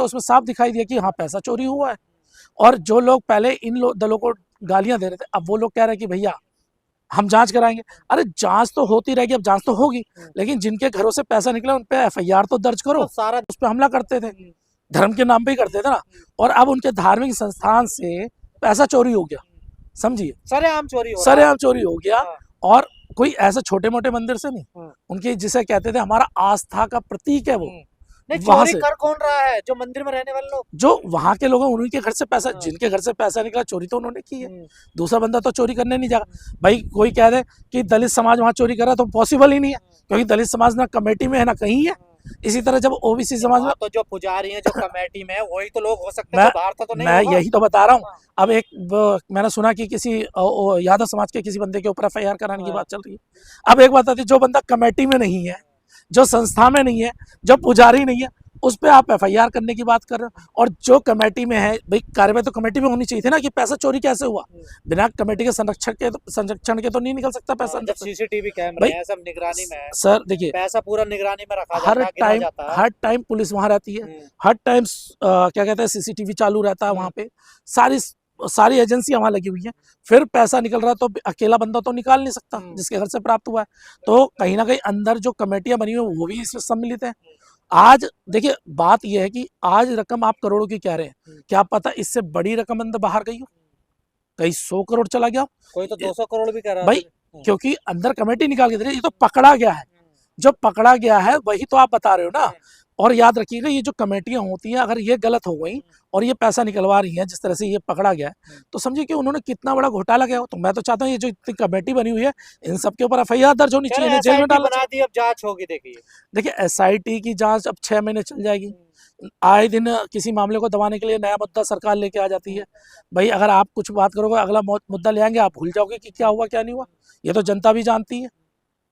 तो उसमें साफ दिखाई दिया कि हाँ पैसा चोरी हुआ है। और जो लोग पहले इन दलों को गालियां दे रहे थे, अब वो लोग कह रहे हैं कि भैया हम जांच कराएंगे। अरे जांच तो होती रहेगी, अब जांच तो होगी, लेकिन जिनके घरों से पैसा निकला उन पे एफआईआर तो दर्ज करो। तो सारा उस पर हमला करते थे, धर्म के नाम पे ही करते थे ना। और अब उनके धार्मिक संस्थान से पैसा चोरी हो गया, समझिए, सरेआम चोरी हो रहा है। सरेआम चोरी हो गया। हाँ। और कोई ऐसे छोटे मोटे मंदिर से नहीं, हाँ। उनके जिसे कहते थे हमारा आस्था का प्रतीक है वो, नहीं वहां चोरी से कर कौन रहा है? जो मंदिर में रहने वाले लोग, जो वहां के लोग हैं उन्हीं के घर से पैसा, हाँ। जिनके घर से पैसा निकला चोरी तो उन्होंने की है। दूसरा बंदा तो चोरी करने नहीं जाएगा। भाई कोई कह दे कि दलित समाज वहां चोरी कर रहा है तो पॉसिबल ही नहीं है, क्योंकि दलित समाज ना कमेटी में है ना कहीं है। इसी तरह जब ओबीसी समाज में, तो जो पुजारी हैं जो कमेटी में है वही तो लोग हो सकते हैं, तो बाहर तो नहीं मैं होगा। यही तो बता रहा हूँ। अब एक मैंने सुना कि किसी यादव समाज के किसी बंदे के ऊपर एफआईआर कराने की बात चल रही है। अब एक बात आती है, जो बंदा कमेटी में नहीं है, जो संस्था में नहीं है, जो पुजारी नहीं है, उस पर आप एफआईआर करने की बात कर रहे हो। और जो कमेटी में है, भाई कार्रवाई तो कमेटी में होनी चाहिए थी ना, कि पैसा चोरी कैसे हुआ। बिना कमेटी के संरक्षण के तो नहीं निकल सकता पैसा। जब सीसीटीवी कैमरे हैं, सब निगरानी में है, सर देखिए, पैसा पूरा निगरानी में रखा जाता है, हर टाइम पुलिस वहां रहती है, हर टाइम क्या कहते हैं सीसीटीवी चालू रहता है वहां पे, सारी एजेंसियां वहां लगी हुई हैं। फिर पैसा निकल रहा है तो अकेला बंदा तो निकाल नहीं सकता जिसके घर से प्राप्त हुआ है। तो कहीं ना कहीं अंदर जो कमेटियां बनी हुई है वो भी इसमें सम्मिलित है। आज देखिए बात यह है कि आज रकम आप करोड़ों की कह रहे हैं, क्या पता इससे बड़ी रकम अंदर बाहर गई हो, कहीं 100 करोड़ चला गया, कोई तो 200 करोड़ भी कह रहा है भाई, क्योंकि अंदर कमेटी निकाल के दे रही है। ये तो पकड़ा गया है, जो पकड़ा गया है वही तो आप बता रहे हो ना। और याद रखिएगा, ये जो कमेटियां होती हैं अगर ये गलत हो गई और ये पैसा निकलवा रही हैं जिस तरह से ये पकड़ा गया है, तो समझिए कि उन्होंने कितना बड़ा घोटाला किया हो। तो मैं तो चाहता हूँ ये जो इतनी कमेटी बनी हुई है इन सब के ऊपर एफआईआर दर्ज होनी चाहिए, जेल में डालना चाहिए। अब जांच होगी। देखिए एसआईटी की जांच अब 6 महीने चल जाएगी। आए दिन किसी मामले को दबाने के लिए नया मुद्दा सरकार लेके आ जाती है। भाई अगर आप कुछ बात करोगे, अगला मुद्दा ले आएंगे, आप भूल जाओगे कि क्या हुआ क्या नहीं हुआ। ये तो जनता भी जानती है।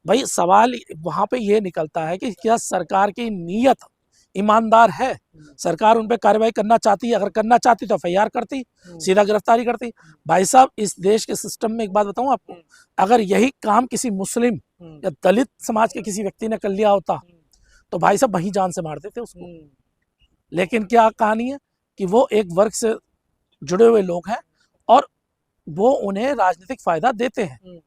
भाई सवाल वहां पे ये निकलता है कि क्या सरकार की नीयत ईमानदार है, सरकार उन पे कार्रवाई करना चाहती है। अगर करना चाहती तो एफआईआर करती, सीधा गिरफ्तारी करती। भाई साहब इस देश के सिस्टम में एक बात बताऊं आपको, अगर यही काम किसी मुस्लिम या दलित समाज के किसी व्यक्ति ने कर लिया होता तो भाई साहब वहीं जान से मार देते उसको। लेकिन क्या कहानी है कि वो एक वर्ग से जुड़े हुए लोग हैं और वो उन्हें राजनीतिक फायदा देते हैं,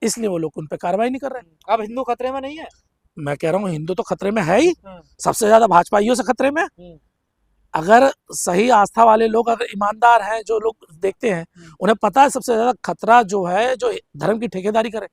इसलिए वो लोग उन पे कार्रवाई नहीं कर रहे। अब हिंदू खतरे में नहीं है? मैं कह रहा हूँ हिंदू तो खतरे में है ही, सबसे ज्यादा भाजपाइयों से खतरे में। अगर सही आस्था वाले लोग, अगर ईमानदार हैं, जो लोग देखते हैं, उन्हें पता है सबसे ज्यादा खतरा जो है जो धर्म की ठेकेदारी करे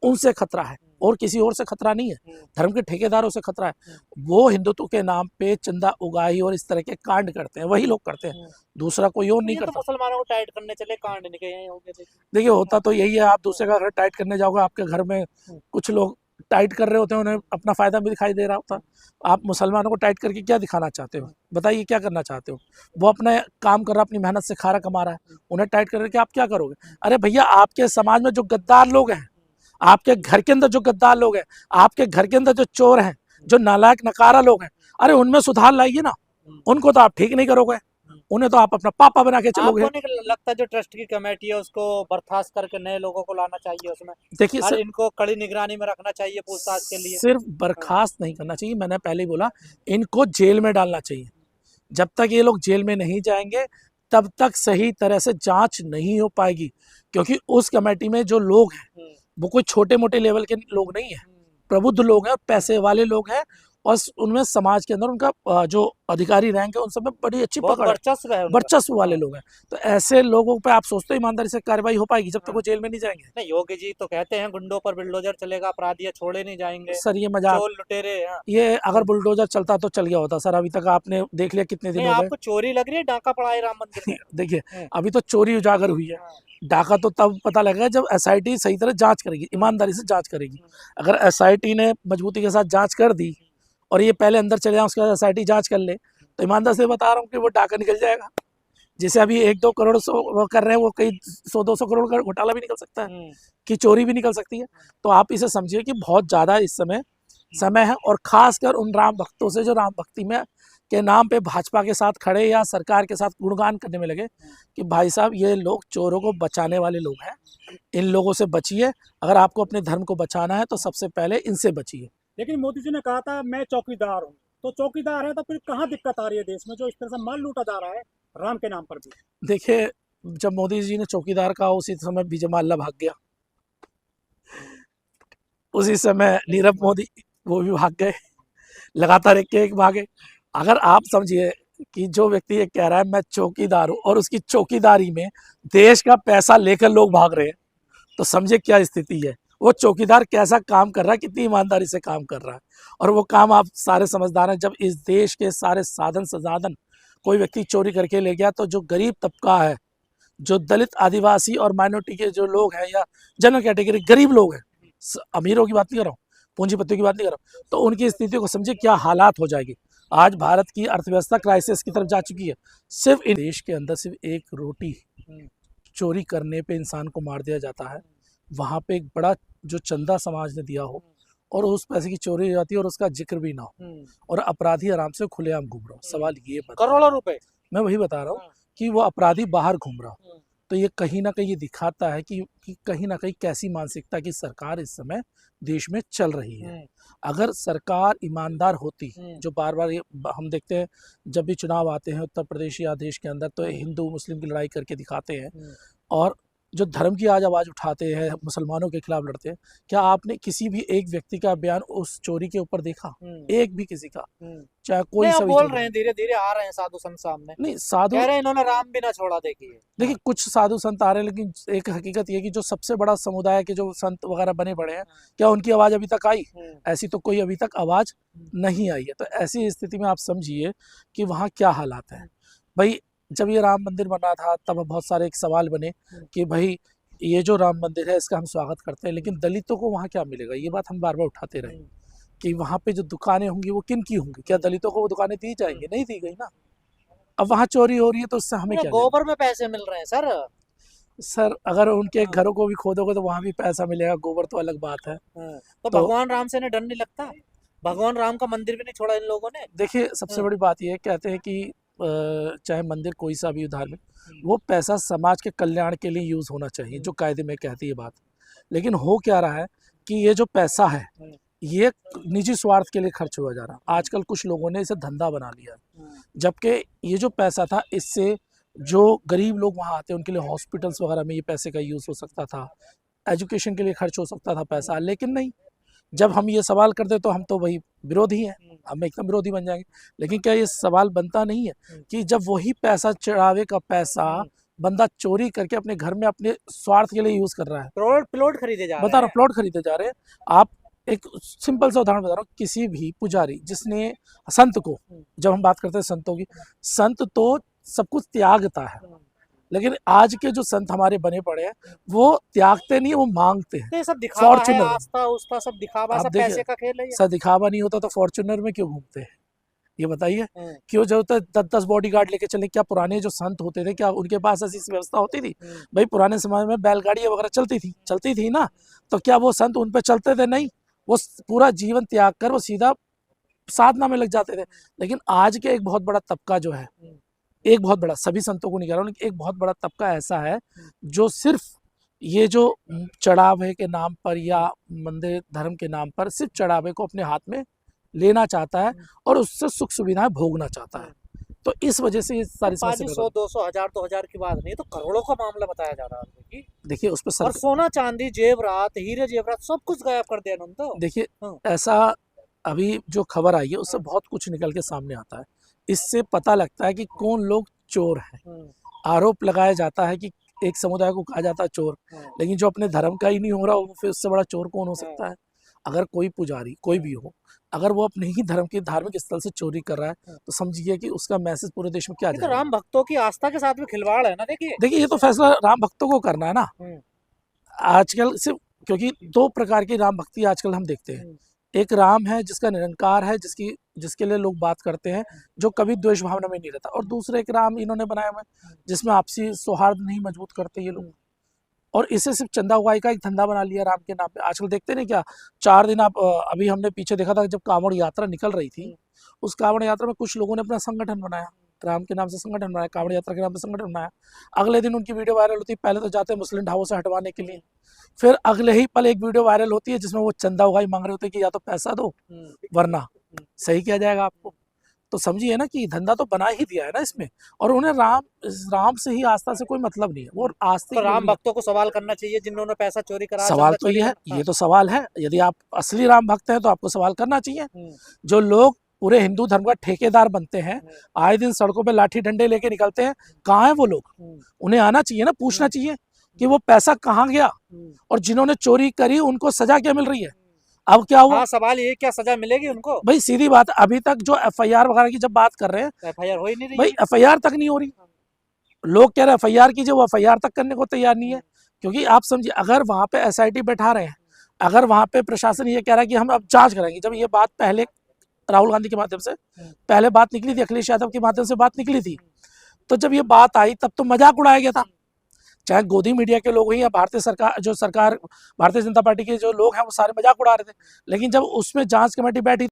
उनसे खतरा है, और किसी और से खतरा नहीं है। धर्म के ठेकेदारों से खतरा है। वो हिंदुत्व के नाम पे चंदा उगाही और इस तरह के कांड करते हैं, वही लोग करते हैं, दूसरा कोई और नहीं करता। तो मुसलमानों को टाइट करने चले, कांड निकले होंगे। देखिए होता तो यही है, आप दूसरे का घर टाइट करने जाओगे, आपके घर में कुछ लोग टाइट कर रहे होते हैं, उन्हें अपना फायदा भी दिखाई दे रहा होता। आप मुसलमानों को टाइट करके क्या दिखाना चाहते हो, बताइए क्या करना चाहते हो। वो अपना काम कर रहा, अपनी मेहनत से खा रहा, कमा रहा है, उन्हें टाइट करके आप क्या करोगे। अरे भैया आपके समाज में जो गद्दार लोग हैं, आपके घर के अंदर जो गद्दार लोग हैं, आपके घर के अंदर जो चोर हैं, जो नालायक नकारा लोग हैं, अरे उनमें सुधार लाइए ना। उनको तो आप ठीक नहीं करोगे, उन्हें तो आप अपना पापा बना के चलोगे। आपको नहीं लगता जो ट्रस्ट की कमेटी है उसको बर्खास्त करके नए लोगों को लाना चाहिए उसमें? देखिए सर, इनको कड़ी निगरानी में रखना चाहिए पूछताछ के लिए। सिर्फ बर्खास्त नहीं करना चाहिए, मैंने पहले ही बोला, इनको जेल में डालना चाहिए। जब तक ये लोग जेल में नहीं जाएंगे तब तक सही तरह से जांच नहीं हो पाएगी, क्योंकि उस कमेटी में जो लोग हैं वो कोई छोटे मोटे लेवल के लोग नहीं है, प्रबुद्ध लोग हैं, पैसे वाले लोग हैं, और उनमें समाज के अंदर उनका जो अधिकारी रैंक है उन सब में बड़ी अच्छी पकड़, वर्चस्व वाले लोग हैं। तो ऐसे लोगों पे आप सोचते हो ईमानदारी से कार्रवाई हो पाएगी जब तक वो जेल में नहीं जाएंगे? नहीं, योगी जी तो कहते हैं गुंडों पर बुलडोजर चलेगा, अपराधी छोड़े नहीं जाएंगे। सर ये मजाक, लुटेरे ये अगर बुलडोजर चलता तो चल गया होता सर। अभी तक आपने देख लिया कितने दिन हो गए। आपको चोरी लग रही है, डाका पड़ा है राम मंदिर में। देखिए अभी तो चोरी उजागर हुई है, डाका तो तब पता लगेगा जब एसआईटी सही तरह जांच करेगी, ईमानदारी से जांच करेगी। अगर एसआईटी ने मजबूती के साथ जांच कर दी और ये पहले अंदर चले जाए, उसके बाद एसआईटी जांच कर ले, तो ईमानदार से बता रहा हूँ कि वो डाका निकल जाएगा। जैसे अभी 1-2 करोड़ वो कर रहे हैं, वो कई 100-200 करोड़ का घोटाला भी निकल सकता है, कि चोरी भी निकल सकती है। तो आप इसे समझिए कि बहुत ज्यादा इस समय है, और खासकर उन राम भक्तों से जो राम भक्ति में के नाम पे भाजपा के साथ खड़े या सरकार के साथ गुणगान करने में लगे, कि भाई साहब ये लोग चोरों को बचाने वाले लोग हैं, इन लोगों से बचिए। अगर आपको अपने धर्म को बचाना है तो सबसे पहले इनसे बचिए। लेकिन मोदी जी ने कहा था मैं चौकीदार हूँ, तो चौकीदार है, तो फिर कहाँ दिक्कत आ रही है देश में जो इस तरह से माल लूटा जा रहा है राम के नाम पर भी? देखिए, जब मोदी जी ने चौकीदार कहा उसी समय विजय माल्या भाग गया, उसी समय नीरव मोदी वो भी भाग गए, लगातार एक के एक भागे। अगर आप समझिए कि जो व्यक्ति ये कह रहा है मैं चौकीदार हूँ और उसकी चौकीदारी में देश का पैसा लेकर लोग भाग रहे हैं, तो समझे क्या स्थिति है। वो चौकीदार कैसा काम कर रहा है, कितनी ईमानदारी से काम कर रहा है। और वो काम आप सारे समझदार हैं, जब इस देश के सारे साधन संसाधन कोई व्यक्ति चोरी करके ले गया, तो जो गरीब तबका है, जो दलित, आदिवासी और माइनॉरिटी के जो लोग हैं या जनरल कैटेगरी गरीब लोग हैं, अमीरों की बात नहीं कर रहा हूँ, पूंजीपतियों की बात नहीं कर रहा हूँ, तो उनकी स्थिति को समझे क्या हालात हो जाएगी। आज भारत की अर्थव्यवस्था क्राइसिस की तरफ जा चुकी है। सिर्फ इन देश के अंदर सिर्फ एक रोटी चोरी करने पे इंसान को मार दिया जाता है, वहाँ पे एक बड़ा जो चंदा समाज ने दिया हो और उस पैसे की चोरी हो जाती है और उसका जिक्र भी ना हो, और अपराधी आराम से खुलेआम घूम रहा हो। सवाल ये करोड़ों रुपए, मैं वही बता रहा हूँ कि वो अपराधी बाहर घूम रहा हो, तो ये कहीं ना कहीं ये दिखाता है कि कहीं ना कहीं कैसी मानसिकता की सरकार इस समय देश में चल रही है। अगर सरकार ईमानदार होती, जो बार बार ये हम देखते हैं जब भी चुनाव आते हैं उत्तर प्रदेश या देश के अंदर, तो हिंदू मुस्लिम की लड़ाई करके दिखाते हैं और जो धर्म की आज आवाज़ उठाते हैं, मुसलमानों के खिलाफ लड़ते हैं। क्या आपने किसी भी एक व्यक्ति का बयान उस चोरी के ऊपर देखा? एक भी किसी का, चाहे कोई सा भी बोल चोरी। रहे हैं, धीरे धीरे आ रहे हैं साधु संत सामने, नहीं, साधु कह रहे हैं इन्होंने राम भी ना छोड़ा। देखिए कुछ साधु संत आ रहे हैं, लेकिन एक हकीकत ये कि जो सबसे बड़ा समुदाय के जो संत वगैरह बने पड़े हैं, क्या उनकी आवाज़ अभी तक आई? ऐसी तो कोई अभी तक आवाज़ नहीं आई है। तो ऐसी स्थिति में आप समझिए कि वहाँ क्या हालात हैं। भाई जब ये राम मंदिर बना था तब बहुत सारे एक सवाल बने कि भाई ये जो राम मंदिर है इसका हम स्वागत करते हैं, लेकिन दलितों को वहाँ क्या मिलेगा? ये बात हम बार बार उठाते रहे कि वहाँ पे जो दुकानें होंगी वो किन की होंगी? क्या दलितों को वो दुकानें दी जाएंगी? नहीं दी गई ना। अब वहाँ चोरी हो रही है तो उससे हमें क्या? गोबर में पैसे मिल रहे हैं सर अगर उनके घरों को भी खोदोगे तो वहाँ भी पैसा मिलेगा, गोबर तो अलग बात है। तो भगवान राम से डर नहीं लगता? भगवान राम का मंदिर भी नहीं छोड़ा इन लोगों ने। देखिए सबसे बड़ी बात यह कहते हैं कि चाहे मंदिर कोई सा भी धार्मिक, वो पैसा समाज के कल्याण के लिए यूज होना चाहिए, जो कायदे में कहती है बात। लेकिन हो क्या रहा है कि ये जो पैसा है ये निजी स्वार्थ के लिए खर्च हुआ जा रहा। आजकल कुछ लोगों ने इसे धंधा बना लिया, जबकि ये जो पैसा था इससे जो गरीब लोग वहाँ आते हैं उनके लिए हॉस्पिटल्स वगैरह में ये पैसे का यूज़ हो सकता था, एजुकेशन के लिए खर्च हो सकता था पैसा। लेकिन नहीं, जब हम ये सवाल करते तो हम तो वही विरोधी हैं, हम एकदम विरोधी बन जाएंगे। लेकिन क्या ये सवाल बनता नहीं है कि जब वही पैसा, चढ़ावे का पैसा बंदा चोरी करके अपने घर में अपने स्वार्थ के लिए यूज कर रहा है, प्लॉट खरीदे जा रहे हैं, बता रहा हूँ प्लॉट खरीदे जा रहे हैं। आप एक सिंपल सा उदाहरण बता रहा हूँ, किसी भी पुजारी जिसने संत को, जब हम बात करते हैं संतों की, संत तो सब कुछ त्यागता है, लेकिन आज के जो संत हमारे बने पड़े हैं वो त्यागते नहीं, वो मांगते हैं। तो ये सब दिखावा है, फॉर्चूनर, आस्था उस्था सब दिखावा, सब पैसे का खेल है। सर दिखावा नहीं होता तो फॉर्चूनर में क्यों घूमते हैं? ये बताइए, क्यों जरूरत है 10-10 बॉडीगार्ड लेके चले? क्या पुराने जो संत होते थे क्या उनके पास ऐसी व्यवस्था होती थी? भाई पुराने समय में बैलगाड़ियां वगैरह चलती थी ना, तो क्या वो संत उन पे चलते थे? नहीं, वो पूरा जीवन त्याग कर वो सीधा साधना में लग जाते थे। लेकिन आज के एक बहुत बड़ा तबका जो है, एक बहुत बड़ा, सभी संतों को नहीं कह रहा हूँ, लेकिन एक बहुत बड़ा तबका ऐसा है जो सिर्फ ये जो चढ़ावे के नाम पर या मंदिर धर्म के नाम पर सिर्फ चढ़ावे को अपने हाथ में लेना चाहता है और उससे सुख सुविधाएं भोगना चाहता है। तो इस वजह से ये सारी समस्या 100, 200, 1000, 2000 की बात नहीं, तो करोड़ों का मामला बताया जा रहा है। देखिए उस पर और सोना चांदी जेवरात हीरे जेवरात सब कुछ गायब कर दिया उन्होंने। तो देखिए ऐसा अभी जो खबर आई है उससे बहुत कुछ निकल के सामने आता है। इससे पता लगता है कि कौन लोग चोर हैं। आरोप लगाया जाता है कि एक समुदाय को कहा जाता है चोर, लेकिन जो अपने धर्म का ही नहीं हो रहा वो फिर उससे बड़ा चोर कौन हो सकता है? अगर कोई पुजारी कोई भी हो, अगर वो अपने ही धर्म के धार्मिक स्थल से चोरी कर रहा है तो समझिए कि उसका मैसेज पूरे देश में क्या जाएगा। तो राम भक्तों की आस्था के साथ में खिलवाड़ है ना। देखिए ये तो फैसला राम भक्तों को करना है ना। आजकल सिर्फ क्योंकि दो प्रकार की राम भक्ति आजकल हम देखते हैं, एक राम है जिसका निरंकार है, जिसके लिए लोग बात करते हैं, जो कभी द्वेष भावना में नहीं रहता, और दूसरा एक राम इन्होंने बनाया हुआ है जिसमें आपसी सौहार्द नहीं मजबूत करते ये लोग, और इसे सिर्फ चंदा उगाई का एक धंधा बना लिया राम के नाम पे। आजकल देखते नहीं क्या 4 दिन आप अभी हमने पीछे देखा था जब कांवड़ यात्रा निकल रही थी, उस कांवड़ यात्रा में कुछ लोगों ने अपना संगठन बनाया, राम के नाम से संगठन बनाया, कांवड़ यात्रा के नाम से संगठन बनाया। अगले दिन उनकी वीडियो वायरल होती है, पहले तो जाते हैं मुस्लिम ढाबों से हटवाने के लिए, फिर अगले ही पल एक वीडियो वायरल होती है जिसमें वो चंदा उगाई मांग रहे होते हैं कि या तो पैसा दो वरना सही किया जाएगा आपको। तो समझिए ना कि धंधा तो बना ही दिया है ना इसमें, और उन्हें राम से ही आस्था से कोई मतलब नहीं है, वो आस्तिक तो राम लोग हैं। भक्तों को सवाल करना चाहिए जिन्होंने पैसा चोरी करा, सवाल चंदा तो चोरी ये है, करा। ये तो सवाल है, यदि आप असली राम भक्त हैं तो आपको सवाल करना चाहिए। हम्म, जो लोग पूरे हिंदू धर्म का ठेकेदार बनते हैं, आए दिन सड़कों पे लाठी डंडे लेके निकलते हैं, कहाँ है वो लोग? हम्म, उन्हें आना चाहिए ना, पूछना चाहिए कि वो पैसा कहाँ गया, और जिन्होंने चोरी करी उनको सजा क्या मिल रही है। अब क्या हुआ? हाँ, सवाल ये क्या सजा मिलेगी उनको? भाई सीधी बात, अभी तक जो एफआईआर वगैरह की जब बात कर रहे हैं, एफआईआर हो ही नहीं रही भाई है। एफआईआर तक नहीं हो रही। लोग कह रहे हैं एफआईआर कीजिए, वो एफआईआर तक करने को तैयार नहीं है। क्योंकि आप समझिए, अगर वहां पे एसआईटी बैठा रहे हैं, अगर वहां पे प्रशासन ये कह रहा है कि हम अब जांच करेंगे, जब ये बात पहले राहुल गांधी के माध्यम से पहले बात निकली थी, अखिलेश यादव के माध्यम से बात निकली थी, तो जब ये बात आई तब तो मजाक उड़ाया गया था, चाहे गोदी मीडिया के लोग ही या भारतीय सरकार भारतीय जनता पार्टी के जो लोग हैं वो सारे मजाक उड़ा रहे थे। लेकिन जब उसमें जांच कमेटी बैठी